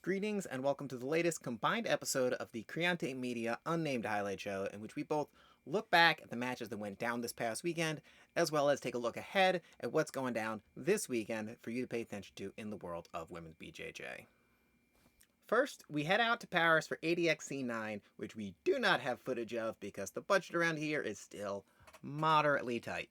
Greetings and welcome to the latest combined episode of the Creonte Media Unnamed Highlight Show, in which we both look back at the matches that went down this past weekend, as well as take a look ahead at what's going down this weekend for you to pay attention to in the world of women's BJJ. First, we head out to Paris for ADCC 9, which we do not have footage of because the budget around here is still moderately tight.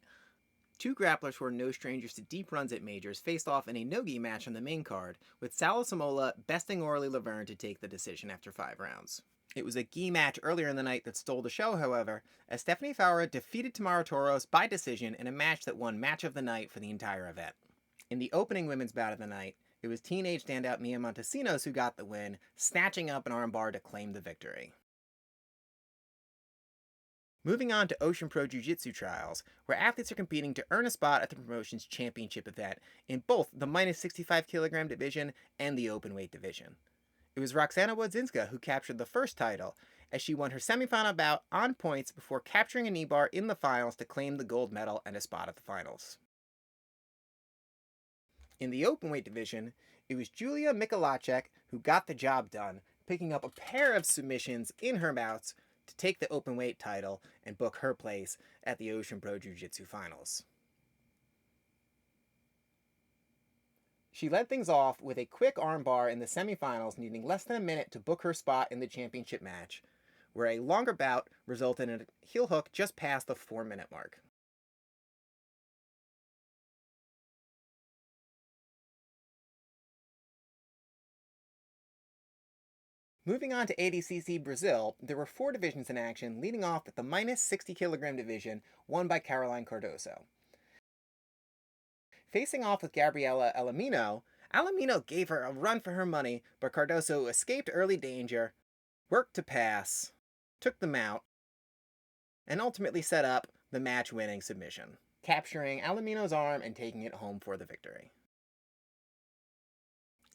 Two grapplers who are no strangers to deep runs at majors faced off in a no-gi match on the main card, with Salo Samola besting Orly Laverne to take the decision after 5 rounds. It was a gi match earlier in the night that stole the show, however, as Stephanie Fowler defeated Tamara Toros by decision in a match that won match of the night for the entire event. In the opening women's bout of the night, it was teenage standout Mia Montesinos who got the win, snatching up an armbar to claim the victory. Moving on to Ocean Pro Jiu-Jitsu trials, where athletes are competing to earn a spot at the promotion's championship event in both the minus 65 kilogram division and the open weight division. It was Roxana Wodzinska who captured the first title, as she won her semifinal bout on points before capturing a knee bar in the finals to claim the gold medal and a spot at the finals. In the open weight division, it was Julia Mikolacek who got the job done, picking up a pair of submissions in her bouts to take the open weight title and book her place at the Ocean Pro Jiu-Jitsu finals. She led things off with a quick armbar in the semifinals, needing less than a minute to book her spot in the championship match, where a longer bout resulted in a heel hook just past the 4-minute mark. Moving on to ADCC Brazil, there were 4 divisions in action, leading off with the minus 60 kilogram division, won by Caroline Cardoso. Facing off with Gabriela Alamino gave her a run for her money, but Cardoso escaped early danger, worked to pass, took the mount, and ultimately set up the match-winning submission, capturing Alamino's arm and taking it home for the victory.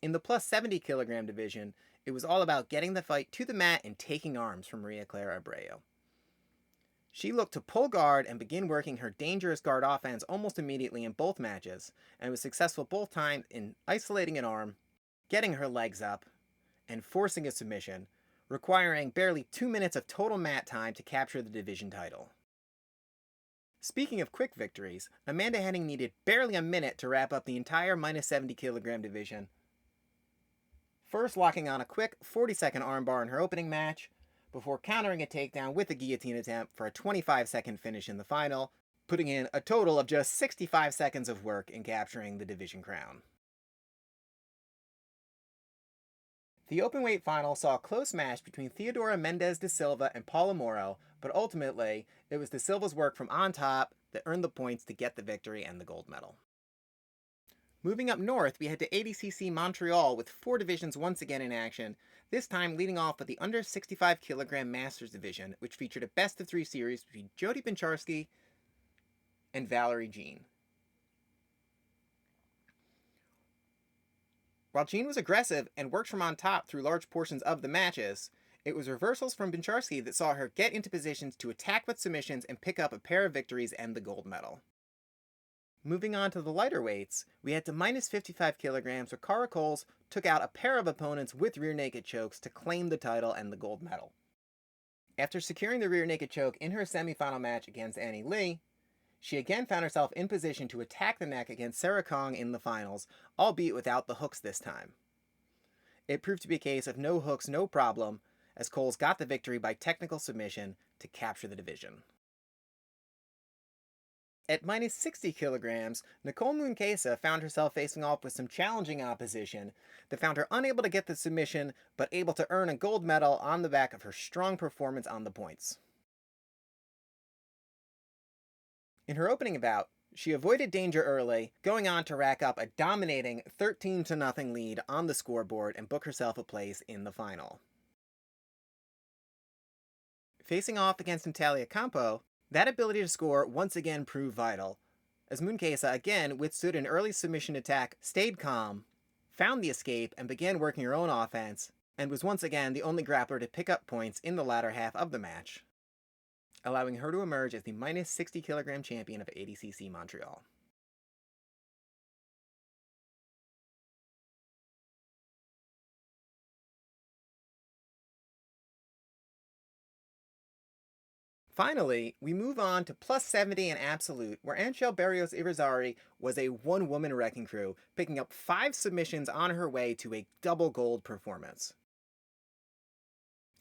In the plus 70 kilogram division, it was all about getting the fight to the mat and taking arms from Maria Clara Abreu. She looked to pull guard and begin working her dangerous guard offense almost immediately in both matches, and was successful both times in isolating an arm, getting her legs up, and forcing a submission, requiring barely 2 minutes of total mat time to capture the division title. Speaking of quick victories, Amanda Henning needed barely a minute to wrap up the entire minus 70 kilogram division, first locking on a quick 40-second armbar in her opening match, before countering a takedown with a guillotine attempt for a 25-second finish in the final, putting in a total of just 65 seconds of work in capturing the division crown. The openweight final saw a close match between Theodora Mendez de Silva and Paula Moro, but ultimately, it was de Silva's work from on top that earned the points to get the victory and the gold medal. Moving up north, we head to ADCC Montreal with 4 divisions once again in action, this time leading off with the under 65 kilogram Masters division, which featured a best of 3 series between Jody Pincharski and Valerie Jean. While Jean was aggressive and worked from on top through large portions of the matches, it was reversals from Pincharski that saw her get into positions to attack with submissions and pick up a pair of victories and the gold medal. Moving on to the lighter weights, we had to minus 55 kilograms where Cara Coles took out a pair of opponents with rear naked chokes to claim the title and the gold medal. After securing the rear naked choke in her semifinal match against Annie Lee, she again found herself in position to attack the neck against Sarah Kong in the finals, albeit without the hooks this time. It proved to be a case of no hooks, no problem, as Coles got the victory by technical submission to capture the division. At minus 60 kilograms, Nicole Moonkesa found herself facing off with some challenging opposition that found her unable to get the submission, but able to earn a gold medal on the back of her strong performance on the points. In her opening bout, she avoided danger early, going on to rack up a dominating 13-0 lead on the scoreboard and book herself a place in the final. Facing off against Natalia Campo, that ability to score once again proved vital, as Moonkesa again withstood an early submission attack, stayed calm, found the escape, and began working her own offense, and was once again the only grappler to pick up points in the latter half of the match, allowing her to emerge as the minus 60 kilogram champion of ADCC Montreal. Finally, we move on to plus 70 in absolute, where Anchel Barrios Irizarry was a one-woman wrecking crew, picking up 5 submissions on her way to a double gold performance.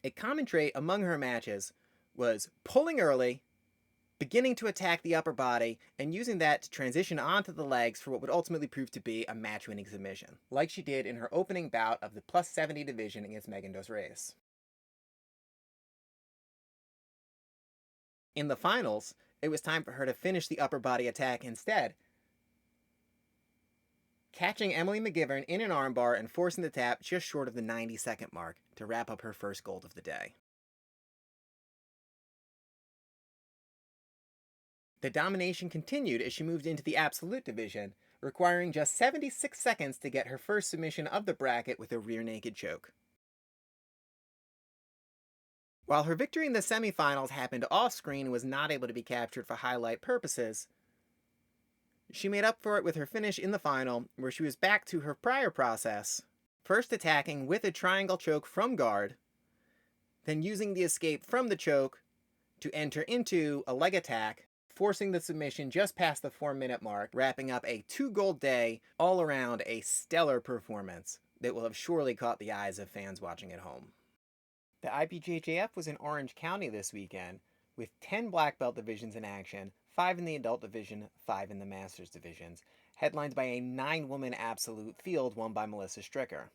A common trait among her matches was pulling early, beginning to attack the upper body, and using that to transition onto the legs for what would ultimately prove to be a match-winning submission, like she did in her opening bout of the plus 70 division against Megan Dos Reis. In the finals, it was time for her to finish the upper body attack instead, catching Emily McGivern in an armbar and forcing the tap just short of the 90-second mark to wrap up her first gold of the day. The domination continued as she moved into the absolute division, requiring just 76 seconds to get her first submission of the bracket with a rear naked choke. While her victory in the semifinals happened off-screen and was not able to be captured for highlight purposes, she made up for it with her finish in the final, where she was back to her prior process, first attacking with a triangle choke from guard, then using the escape from the choke to enter into a leg attack, forcing the submission just past the 4-minute mark, wrapping up a 2-gold day, all around a stellar performance that will have surely caught the eyes of fans watching at home. The IBJJF was in Orange County this weekend, with 10 black belt divisions in action, 5 in the adult division, 5 in the masters divisions, headlined by a 9-woman absolute field won by Melissa Stricker.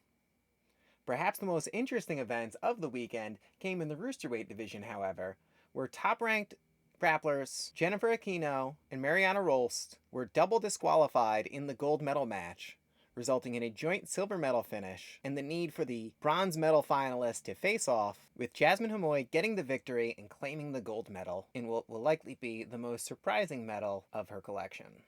Perhaps the most interesting events of the weekend came in the roosterweight division, however, where top-ranked grapplers Jennifer Aquino and Mariana Rolst were double disqualified in the gold medal match, resulting in a joint silver medal finish and the need for the bronze medal finalists to face off, with Jasmine Hamoy getting the victory and claiming the gold medal in what will likely be the most surprising medal of her collection.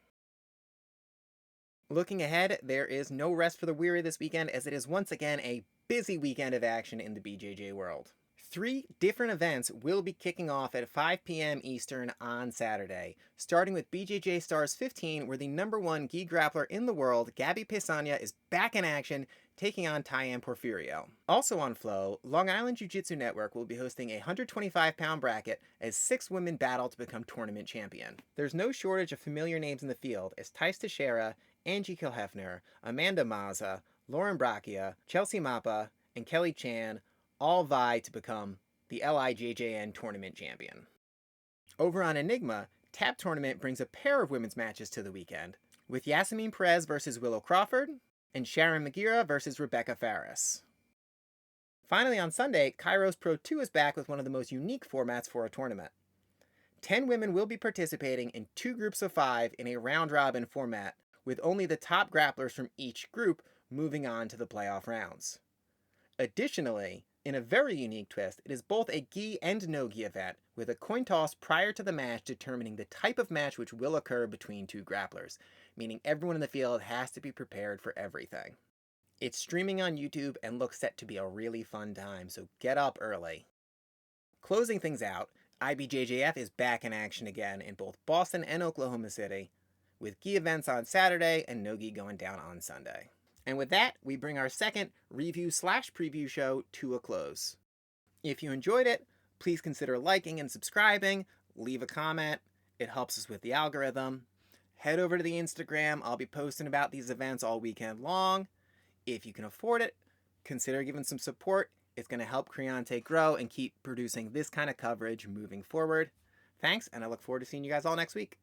Looking ahead, there is no rest for the weary this weekend, as it is once again a busy weekend of action in the BJJ world. 3 different events will be kicking off at 5 p.m. Eastern on Saturday, starting with BJJ Stars 15, where the #1 gi grappler in the world, Gabby Pesanya, is back in action, taking on Tyann Porfirio. Also on Flow, Long Island Jiu-Jitsu Network will be hosting a 125-pound bracket as 6 women battle to become tournament champion. There's no shortage of familiar names in the field, as Thais Teixeira, Angie Kilhefner, Amanda Maza, Lauren Bracchia, Chelsea Mappa, and Kelly Chan all vie to become the LIJJN tournament champion. Over on Enigma, Tap Tournament brings a pair of women's matches to the weekend, with Yasamine Perez versus Willow Crawford, and Sharon Magira versus Rebecca Faris. Finally on Sunday, Kairos Pro 2 is back with one of the most unique formats for a tournament. 10 women will be participating in 2 groups of 5 in a round-robin format, with only the top grapplers from each group moving on to the playoff rounds. Additionally, in a very unique twist, it is both a gi and no-gi event, with a coin toss prior to the match determining the type of match which will occur between 2 grapplers, meaning everyone in the field has to be prepared for everything. It's streaming on YouTube and looks set to be a really fun time, so get up early. Closing things out, IBJJF is back in action again in both Boston and Oklahoma City, with gi events on Saturday and no-gi going down on Sunday. And with that, we bring our second review/preview show to a close. If you enjoyed it, please consider liking and subscribing, leave a comment, it helps us with the algorithm. Head over to the Instagram, I'll be posting about these events all weekend long. If you can afford it, consider giving some support. It's going to help Creonte grow and keep producing this kind of coverage moving forward. Thanks, and I look forward to seeing you guys all next week.